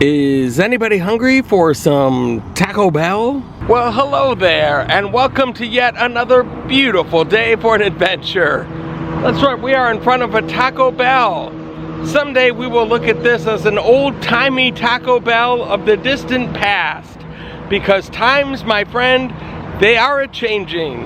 Is anybody hungry for some Taco Bell? Well, hello there, and welcome to yet another beautiful day for an adventure. That's right, we are in front of a Taco Bell. Someday we will look at this as an old-timey Taco Bell of the distant past. Because times, my friend, they are a-changing.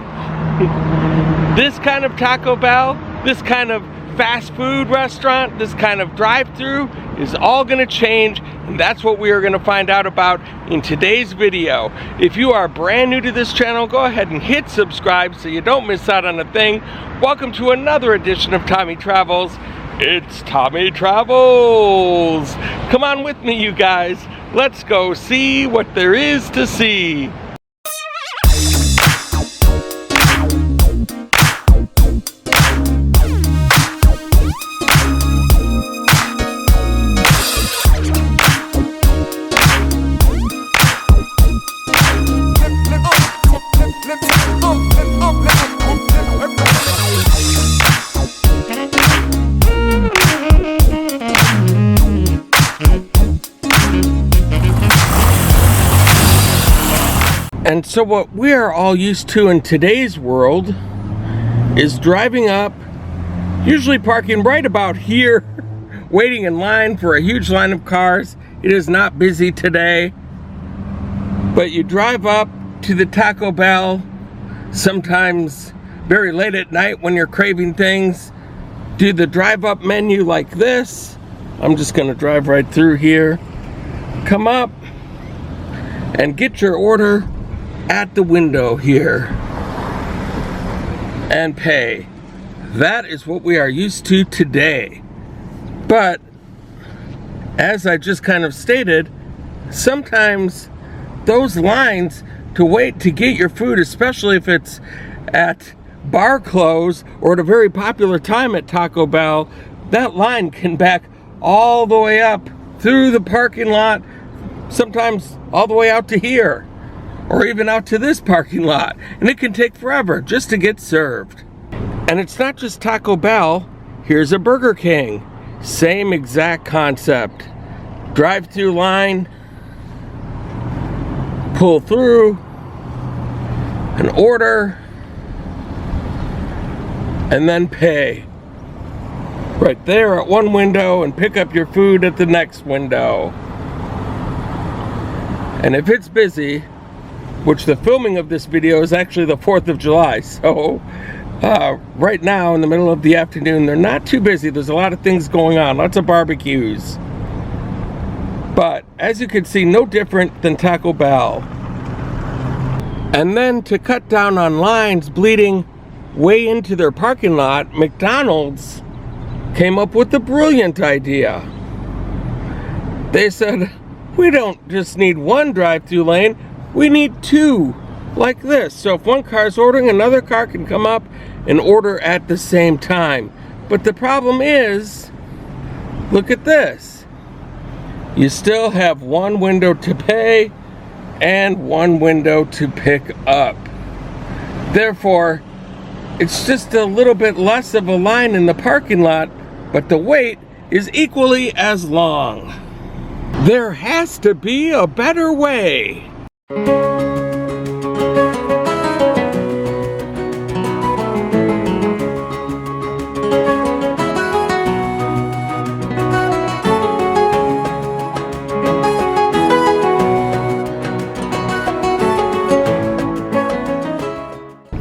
This kind of Taco Bell, this kind of fast food restaurant, this kind of drive-through is all gonna change, and that's what we are gonna find out about in today's video. If you are brand new to this channel, go ahead and hit subscribe so you don't miss out on a thing. Welcome to another edition of Tommy Travels. It's Tommy Travels. Come on with me, you guys. Let's go see what there is to see. And so what we are all used to in today's world is driving up, usually parking right about here, waiting in line for a huge line of cars. It is not busy today, but you drive up to the Taco Bell, sometimes very late at night when you're craving things, do the drive-up menu like this. I'm just gonna drive right through here, come up, and get your order at the window here and pay. That is what we are used to today. But as I just kind of stated, sometimes those lines to wait to get your food, especially if it's at bar close or at a very popular time at Taco Bell, that line can back all the way up through the parking lot, sometimes all the way out to here, or even out to this parking lot, and it can take forever just to get served. And it's not just Taco Bell. Here's a Burger King, same exact concept. Drive-through line, pull through, an order, and then pay right there at one window and pick up your food at the next window. And if it's busy, which the filming of this video is actually the 4th of July, so right now in the middle of the afternoon, they're not too busy. There's a lot of things going on, lots of barbecues. But as you can see, no different than Taco Bell. And then to cut down on lines bleeding way into their parking lot, McDonald's came up with a brilliant idea. They said, we don't just need one drive-through lane, we need two, like this. So if one car's ordering, another car can come up and order at the same time. But the problem is, look at this. You still have one window to pay and one window to pick up. Therefore, it's just a little bit less of a line in the parking lot, but the wait is equally as long. There has to be a better way.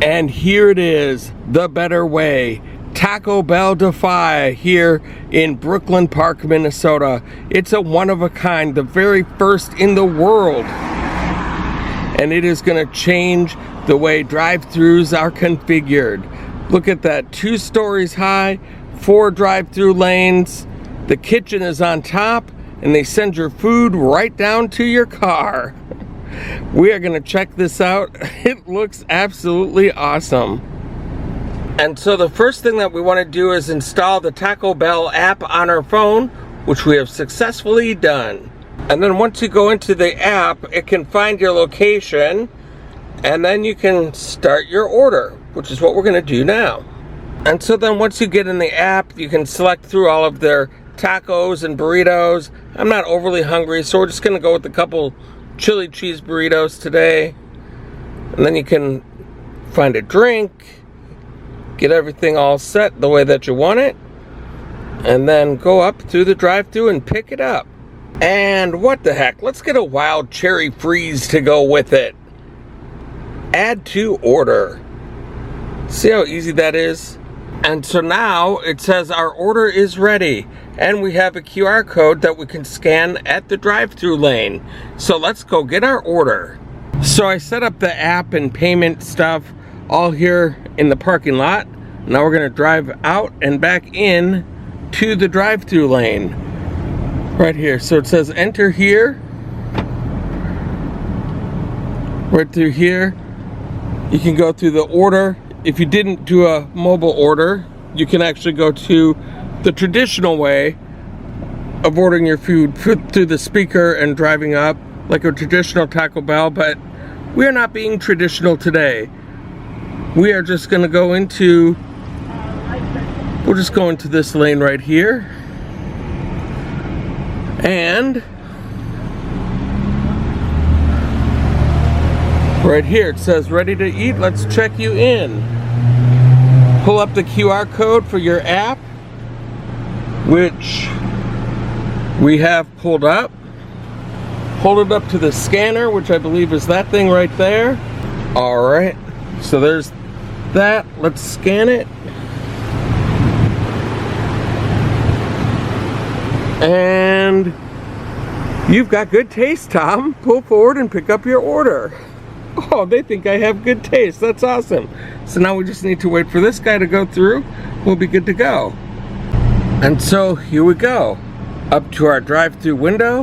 And here it is, the better way. Taco Bell Defy here in Brooklyn Park, Minnesota. It's a one-of-a-kind, the very first in the world. And it is gonna change the way drive-thrus are configured. Look at that, 2 stories high, 4 drive-through lanes. The kitchen is on top, and they send your food right down to your car. We are gonna check this out. It looks absolutely awesome. And so the first thing that we wanna do is install the Taco Bell app on our phone, which we have successfully done. And then once you go into the app, it can find your location, and then you can start your order, which is what we're gonna do now. And so then once you get in the app, you can select through all of their tacos and burritos. I'm not overly hungry, so we're just gonna go with a couple chili cheese burritos today. And then you can find a drink, get everything all set the way that you want it, and then go up through the drive-thru and pick it up. And what the heck, let's get a wild cherry freeze to go with it. Add to order. See how easy that is? And so now it says our order is ready, and we have a QR code that we can scan at the drive-thru lane. So let's go get our order. So I set up the app and payment stuff all here in the parking lot. Now we're gonna drive out and back in to the drive-thru lane right here. So it says enter here, right through here. You can go through the order. If you didn't do a mobile order, you can actually go to the traditional way of ordering your food through the speaker and driving up like a traditional Taco Bell, but we are not being traditional today. We are just gonna go into, we'll just go into this lane right here. And right here it says ready to eat. Let's check you in. Pull up the QR code for your app, which we have pulled up. Hold it up to the scanner, which I believe is that thing right there. All right, so there's that. Let's scan it. And you've got good taste, Tom. Pull forward and pick up your order. Oh, they think I have good taste. That's awesome. So now we just need to wait for this guy to go through. We'll be good to go. And so here we go. Up to our drive-thru window,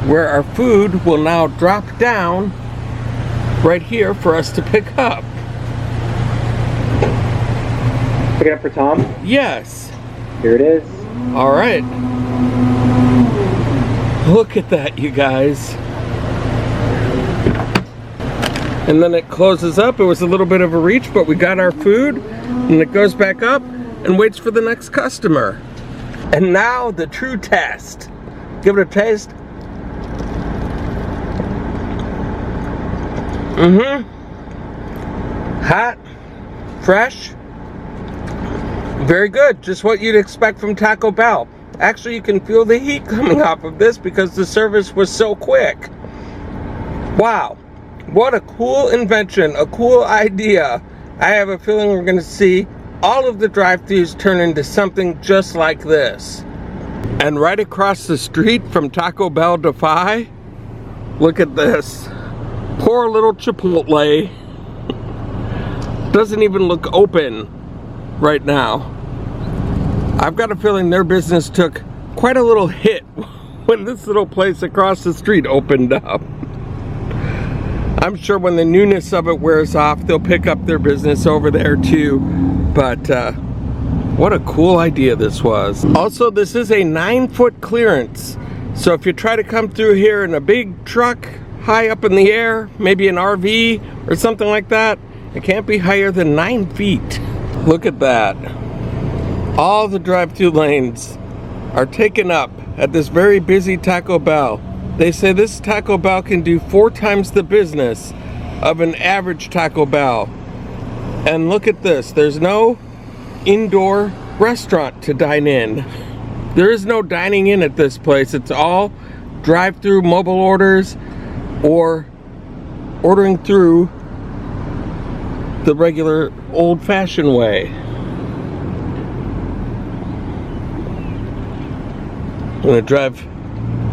where our food will now drop down right here for us to pick up. Pick it up for Tom? Yes. Here it is. All right. Look at that, you guys. And then it closes up. It was a little bit of a reach, but we got our food, and it goes back up and waits for the next customer. And now the true test. Give it a taste. Hot, fresh, very good. Just what you'd expect from Taco Bell. Actually, you can feel the heat coming off of this because the service was so quick. Wow. What a cool invention, a cool idea. I have a feeling we're gonna see all of the drive-thrus turn into something just like this. And right across the street from Taco Bell Defy, look at this. Poor little Chipotle. Doesn't even look open right now. I've got a feeling their business took quite a little hit when this little place across the street opened up. I'm sure when the newness of it wears off, they'll pick up their business over there too. But what a cool idea this was. Also, this is a 9-foot clearance. So if you try to come through here in a big truck, high up in the air, maybe an RV or something like that, it can't be higher than 9 feet. Look at that. All the drive-thru lanes are taken up at this very busy Taco Bell. They say this Taco Bell can do 4 times the business of an average Taco Bell. And look at this, there's no indoor restaurant to dine in. There is no dining in at this place. It's all drive-through mobile orders or ordering through the regular old-fashioned way. I'm gonna drive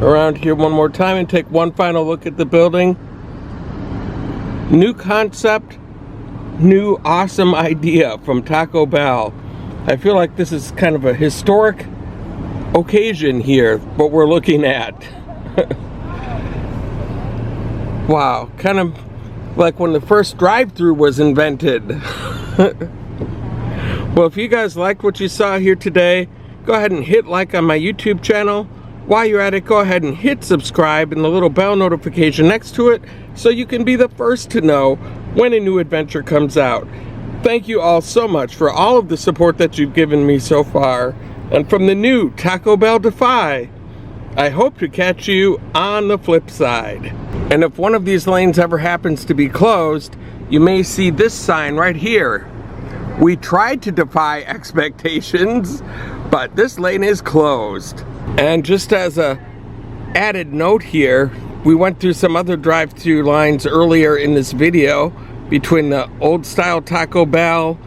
around here one more time and take one final look at the building. New concept, new awesome idea from Taco Bell. I feel like this is kind of a historic occasion here, what we're looking at. Wow, kind of like when the first drive-thru was invented. Well, if you guys liked what you saw here today, go ahead and hit like on my YouTube channel. While you're at it, go ahead and hit subscribe and the little bell notification next to it so you can be the first to know when a new adventure comes out. Thank you all so much for all of the support that you've given me so far. And from the new Taco Bell Defy, I hope to catch you on the flip side. And if one of these lanes ever happens to be closed, you may see this sign right here. We tried to defy expectations, but this lane is closed. And just as a added note here, we went through some other drive-through lines earlier in this video between the old style Taco Bell,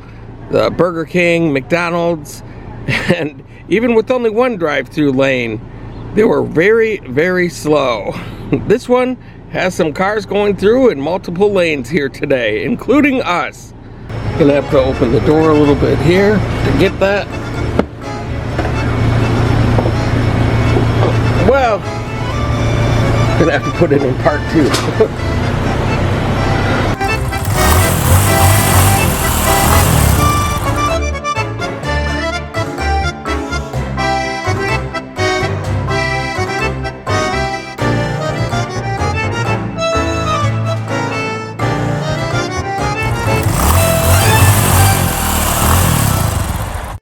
the Burger King, McDonald's, and even with only one drive-through lane, they were very, very slow. This one has some cars going through in multiple lanes here today, including us. Gonna have to open the door a little bit here to get that. Well, gonna have to put it in part two.